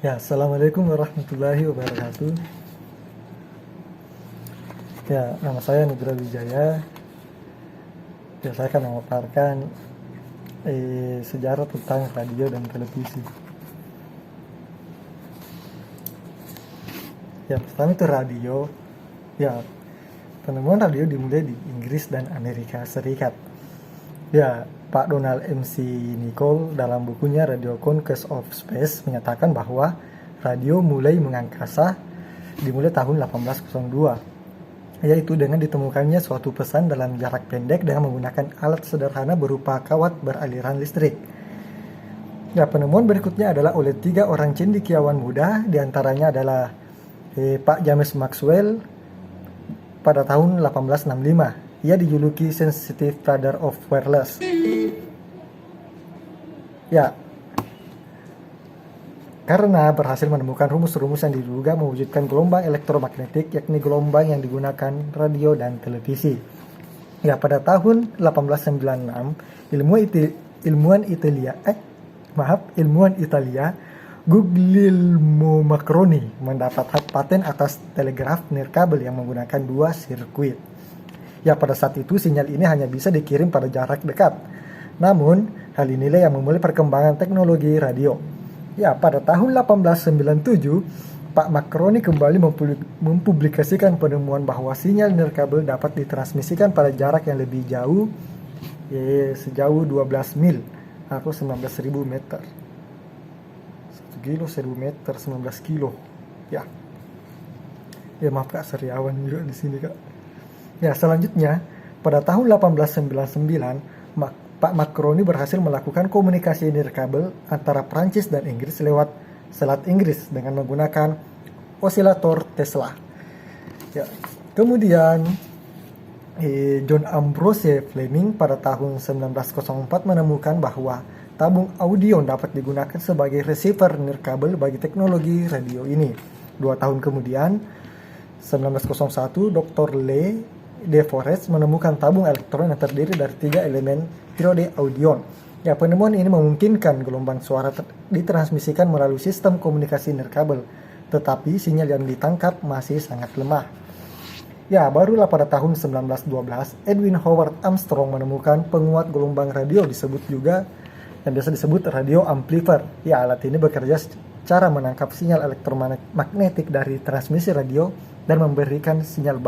Ya, Assalamualaikum warahmatullahi wabarakatuh. Ya, nama saya Nugra Wijaya. Ya, saya akan memaparkan sejarah tentang radio dan televisi. Ya, pertama itu radio. Ya, penemuan radio dimulai di Inggris dan Amerika Serikat. Ya, Pak Donald MC Nichol dalam bukunya Radio Conquest of Space menyatakan bahwa radio mulai mengangkasa dimulai tahun 1802, yaitu dengan ditemukannya suatu pesan dalam jarak pendek dengan menggunakan alat sederhana berupa kawat beraliran listrik. Ya, penemuan berikutnya adalah oleh 3 orang cendekiawan muda, diantaranya adalah Pak James Maxwell pada tahun 1865. Ia dijuluki Sensitive Father of Wireless. Ya, karena berhasil menemukan rumus-rumus yang diduga mewujudkan gelombang elektromagnetik, yakni gelombang yang digunakan radio dan televisi. Ya, pada tahun 1896, ilmuwan Italia Guglielmo Marconi mendapat hak paten atas telegraf nirkabel yang menggunakan 2 sirkuit. Ya, pada saat itu sinyal ini hanya bisa dikirim pada jarak dekat. Namun, hal inilah yang memulai perkembangan teknologi radio. Ya, pada tahun 1897, Pak Marconi kembali mempublikasikan penemuan bahwa sinyal nirkabel dapat ditransmisikan pada jarak yang lebih jauh, sejauh 12 mil atau 19.000 meter. 1 kilo 1.000 meter 19 kilo. Ya. Ya, maaf Kak, seriawan juga di sini Kak. Ya, selanjutnya pada tahun 1899, Pak Marconi berhasil melakukan komunikasi nirkabel antara Prancis dan Inggris lewat Selat Inggris dengan menggunakan osilator Tesla. Ya, kemudian John Ambrose Fleming pada tahun 1904 menemukan bahwa tabung audio dapat digunakan sebagai receiver nirkabel bagi teknologi radio ini. 2 tahun kemudian, 1901, Dr. Le De Forest menemukan tabung elektron yang terdiri dari 3 elemen triode audion. Ya, penemuan ini memungkinkan gelombang suara ditransmisikan melalui sistem komunikasi nirkabel, tetapi sinyal yang ditangkap masih sangat lemah. Ya, barulah pada tahun 1912, Edwin Howard Armstrong menemukan penguat gelombang radio yang biasa disebut radio amplifier. Ya, alat ini bekerja secara menangkap sinyal elektromagnetik dari transmisi radio dan memberikan sinyal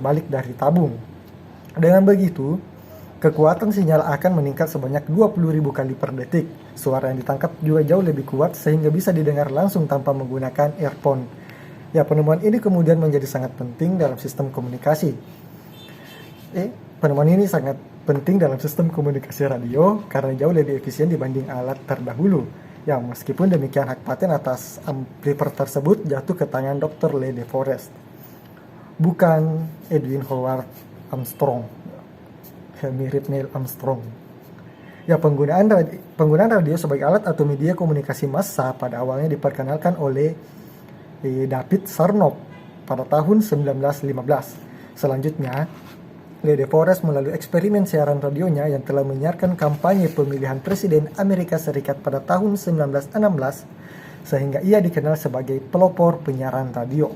balik dari tabung. Dengan begitu, kekuatan sinyal akan meningkat sebanyak 20.000 kali per detik. Suara yang ditangkap juga jauh lebih kuat sehingga bisa didengar langsung tanpa menggunakan earphone. Ya, penemuan ini kemudian menjadi sangat penting dalam sistem komunikasi. Penemuan ini sangat penting dalam sistem komunikasi radio karena jauh lebih efisien dibanding alat terdahulu. Ya, meskipun demikian hak paten atas amplifier tersebut jatuh ke tangan Dr. Le De Forest, bukan Edwin Howard Armstrong. Ya, mirip Neil Armstrong. Ya, penggunaan radio sebagai alat atau media komunikasi massa pada awalnya diperkenalkan oleh David Sarnoff pada tahun 1915. Selanjutnya, Le De Forest melalui eksperimen siaran radionya yang telah menyiarkan kampanye pemilihan Presiden Amerika Serikat pada tahun 1916, sehingga ia dikenal sebagai pelopor penyiaran radio.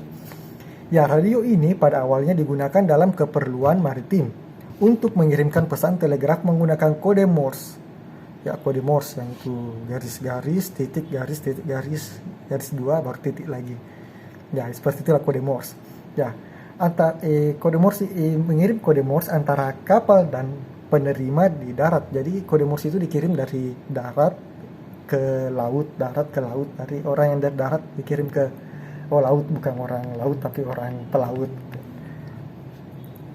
Ya, radio ini pada awalnya digunakan dalam keperluan maritim untuk mengirimkan pesan telegraf menggunakan kode Morse. Ya, kode Morse yang itu garis-garis, titik garis, garis 2 baru titik lagi. Ya, seperti itulah kode Morse. Ya, kode Morse mengirim kode Morse antara kapal dan penerima di darat. Jadi kode Morse itu dikirim dari darat ke laut, dari orang yang dari darat dikirim ke laut, bukan orang laut tapi orang pelaut.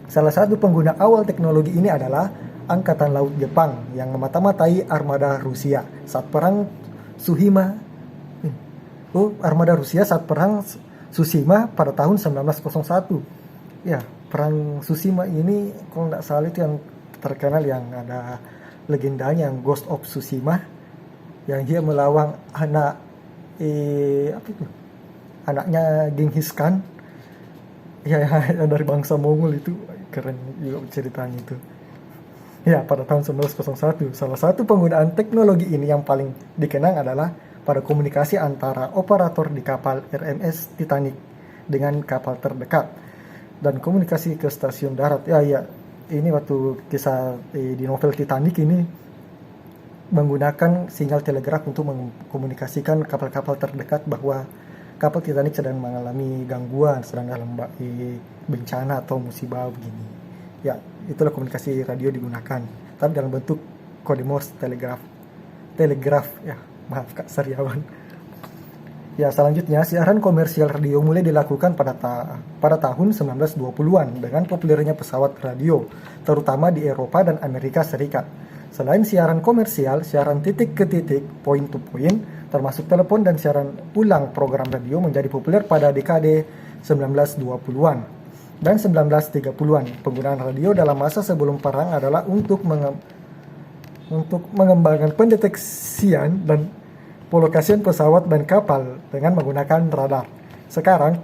Salah satu pengguna awal teknologi ini adalah Angkatan Laut Jepang yang memata-matai armada Rusia saat perang Tsushima pada tahun 1901. Ya, perang Tsushima ini kalau tidak salah itu yang terkenal, yang ada legendanya yang Ghost of Tsushima, yang dia melawan anaknya Genghis Khan, ya yang dari bangsa Mongol. Itu keren juga ceritanya itu. Ya, pada tahun 1901, salah satu penggunaan teknologi ini yang paling dikenang adalah pada komunikasi antara operator di kapal RMS Titanic dengan kapal terdekat dan komunikasi ke stasiun darat. Ya, ini waktu kisah di novel Titanic ini menggunakan sinyal telegraf untuk mengkomunikasikan kapal-kapal terdekat bahwa kapal Titanic sedang mengalami gangguan, sedang dalam bencana atau musibah begini. Ya, itulah komunikasi radio digunakan, tapi dalam bentuk kode Morse telegraf. Ya, maaf Kak Sariawan. Ya, selanjutnya siaran komersial radio mulai dilakukan pada tahun 1920-an dengan populernya pesawat radio, terutama di Eropa dan Amerika Serikat. Selain siaran komersial, siaran titik ke titik, point to point, termasuk telepon dan siaran ulang program radio menjadi populer pada dekade 1920-an dan 1930-an. Penggunaan radio dalam masa sebelum perang adalah untuk mengembangkan pendeteksian dan pelokasian pesawat dan kapal dengan menggunakan radar. Sekarang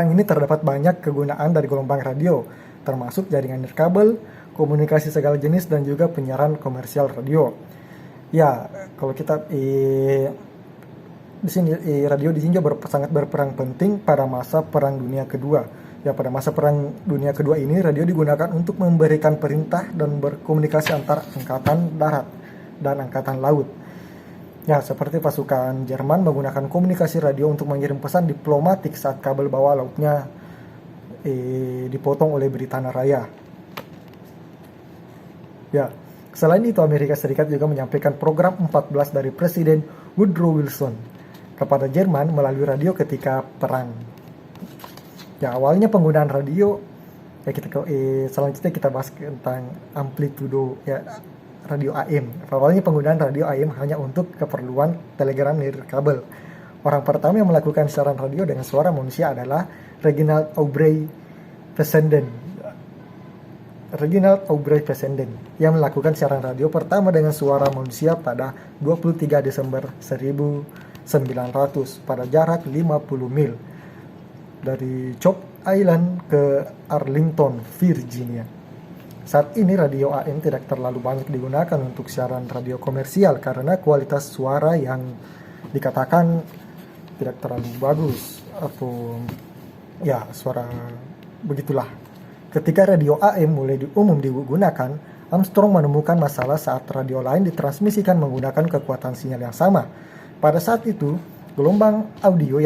ini terdapat banyak kegunaan dari gelombang radio, termasuk jaringan nirkabel, komunikasi segala jenis, dan juga penyiaran komersial radio. Ya, kalau kita di sini radio di sini sangat berperan penting pada masa Perang Dunia Kedua. Ya, pada masa Perang Dunia Kedua ini radio digunakan untuk memberikan perintah dan berkomunikasi antara angkatan darat dan angkatan laut. Ya, seperti pasukan Jerman menggunakan komunikasi radio untuk mengirim pesan diplomatik saat kabel bawah lautnya dipotong oleh Britania Raya. Ya, selain itu Amerika Serikat juga menyampaikan program 14 dari Presiden Woodrow Wilson kepada Jerman melalui radio ketika perang. Ya, awalnya penggunaan radio, ya selanjutnya kita bahas tentang amplitudo, ya, radio AM. Awalnya penggunaan radio AM hanya untuk keperluan telegram nirkabel. Orang pertama yang melakukan siaran radio dengan suara manusia adalah Reginald Aubrey Fessenden yang melakukan siaran radio pertama dengan suara manusia pada 23 Desember 1900 pada jarak 50 mil dari Chop Island ke Arlington, Virginia. Saat ini radio AM tidak terlalu banyak digunakan untuk siaran radio komersial karena kualitas suara yang dikatakan tidak terlalu bagus atau ya suara begitulah. Ketika radio AM mulai umum digunakan, Armstrong menemukan masalah saat radio lain ditransmisikan menggunakan kekuatan sinyal yang sama. Pada saat itu, gelombang audio